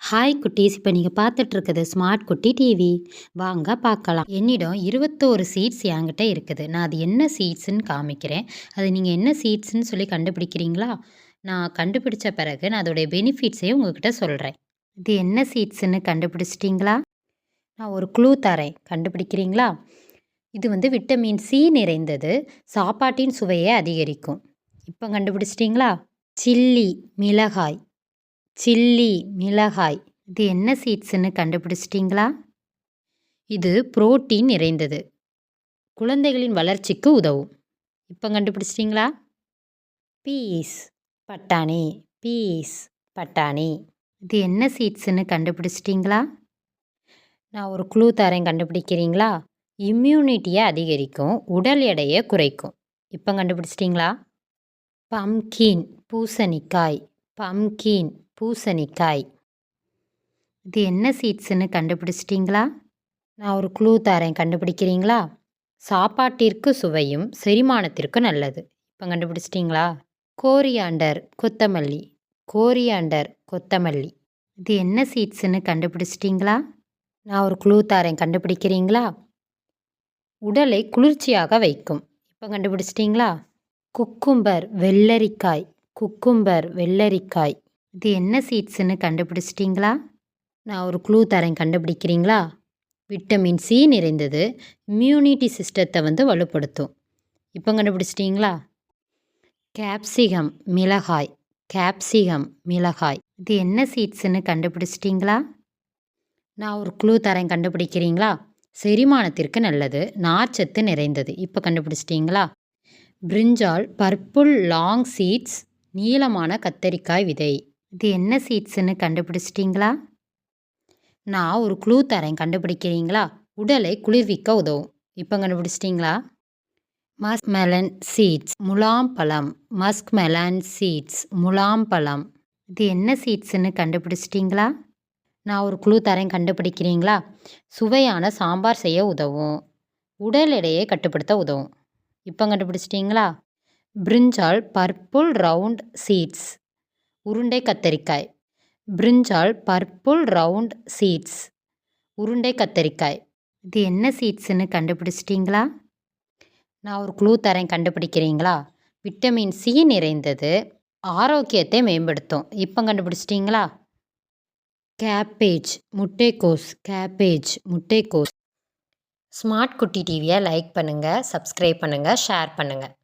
Hi குட்டீஸ்! இப்போ நீங்கள் பார்த்துட்ருக்குது ஸ்மார்ட் குட்டி டிவி. வாங்க பார்க்கலாம். என்னிடம் 21 சீட்ஸ் என்கிட்ட இருக்குது. நான் அது என்ன சீட்ஸ்ன்னு காமிக்கிறேன். அது நீங்கள் என்ன சீட்ஸ்ன்னு சொல்லி கண்டுபிடிக்கிறீங்களா? நான் கண்டுபிடிச்ச பிறகு நான் அதோடைய பெனிஃபிட்ஸையும் உங்ககிட்ட சொல்கிறேன். இது என்ன சீட்ஸ்ன்னு கண்டுபிடிச்சிட்டிங்களா? நான் ஒரு க்ளூ தரேன், கண்டுபிடிக்கிறீங்களா? இது விட்டமின் சி நிறைந்தது. சாப்பாட்டின் சுவையை அதிகரிக்கும். இப்போ கண்டுபிடிச்சிட்டிங்களா? சில்லி மிளகாய். சில்லி மிளகாய். இது என்ன சீட்ஸ்ன்னு கண்டுபிடிச்சிட்டிங்களா? இது புரோட்டீன் நிறைந்தது. குழந்தைகளின் வளர்ச்சிக்கு உதவும். இப்போ கண்டுபிடிச்சிட்டிங்களா? பீஸ் பட்டாணி. பீஸ் பட்டாணி. இது என்ன சீட்ஸ்ன்னு கண்டுபிடிச்சிட்டிங்களா? நான் ஒரு க்ளூ தரேன், கண்டுபிடிக்கிறீங்களா? இம்யூனிட்டியை அதிகரிக்கும், உடல் எடையை குறைக்கும். இப்போ கண்டுபிடிச்சிட்டிங்களா? பம்கின் பூசணிக்காய். பம்கின் பூசணிக்காய். இது என்ன சீட்ஸ்ன்னு கண்டுபிடிச்சிட்டிங்களா? நான் ஒரு க்ளூ தரேன், கண்டுபிடிக்கிறீங்களா? சாப்பாட்டிற்கு சுவையும் செரிமானத்திற்கு நல்லது. இப்போ கண்டுபிடிச்சிட்டிங்களா? கோரியாண்டர் கொத்தமல்லி. கோரியாண்டர் கொத்தமல்லி. இது என்ன சீட்ஸ்ன்னு கண்டுபிடிச்சிட்டிங்களா? நான் ஒரு க்ளூ தரேன், கண்டுபிடிக்கிறீங்களா? உடலை குளிர்ச்சியாக வைக்கும். இப்போ கண்டுபிடிச்சிட்டிங்களா? குக்கும்பர் வெள்ளரிக்காய். குக்கும்பர் வெள்ளரிக்காய். இது என்ன சீட்ஸ்ன்னு கண்டுபிடிச்சிட்டிங்களா? நான் ஒரு க்ளூ தரேன், கண்டுபிடிக்கிறீங்களா? விட்டமின் சி நிறைந்தது. இம்யூனிட்டி சிஸ்டத்தை வலுப்படுத்தும். இப்போ கண்டுபிடிச்சிட்டிங்களா? கேப்சிகம் மிளகாய். கேப்சிகம் மிளகாய். இது என்ன சீட்ஸ்ன்னு கண்டுபிடிச்சிட்டிங்களா? நான் ஒரு க்ளூ தரேன், கண்டுபிடிக்கிறீங்களா? செரிமானத்திற்கு நல்லது, நார்ச்சத்து நிறைந்தது. இப்போ கண்டுபிடிச்சிட்டிங்களா? பிரிஞ்சால் பர்பிள் லாங் சீட்ஸ். நீளமான கத்தரிக்காய் விதை. இது என்ன சீட்ஸ்ன்னு கண்டுபிடிச்சிட்டிங்களா? நான் ஒரு க்ளூ தரேன், கண்டுபிடிக்கிறீங்களா? உடலை குளிர்விக்க உதவும். இப்போ கண்டுபிடிச்சிட்டிங்களா? Muskmelon seeds. முலாம்பழம். Muskmelon seeds. முலாம்பழம். இது என்ன சீட்ஸ்ன்னு கண்டுபிடிச்சிட்டிங்களா? நான் ஒரு க்ளூ தரேன், கண்டுபிடிக்கிறீங்களா? சுவையான சாம்பார் செய்ய உதவும், உடல் எடையை கட்டுப்படுத்த உதவும். இப்போ கண்டுபிடிச்சிட்டிங்களா? பிரிஞ்சால் பர்பிள் ரவுண்ட் சீட்ஸ். உருண்டை கத்தரிக்காய். பிரிஞ்சால் பர்பிள் ரவுண்ட் சீட்ஸ். உருண்டை கத்தரிக்காய். இது என்ன சீட்ஸ்ன்னு கண்டுபிடிச்சிட்டிங்களா? நான் ஒரு க்ளூ தரேன், கண்டுபிடிக்கிறீங்களா? விட்டமின் சி நிறைந்தது, ஆரோக்கியத்தை மேம்படுத்தும். இப்போ கண்டுபிடிச்சிட்டிங்களா? கேப்பேஜ் முட்டைக்கோஸ். கேப்பேஜ் முட்டைக்கோஸ். ஸ்மார்ட் குட்டி டிவியை லைக் பண்ணுங்கள், சப்ஸ்கிரைப் பண்ணுங்கள், ஷேர் பண்ணுங்கள்.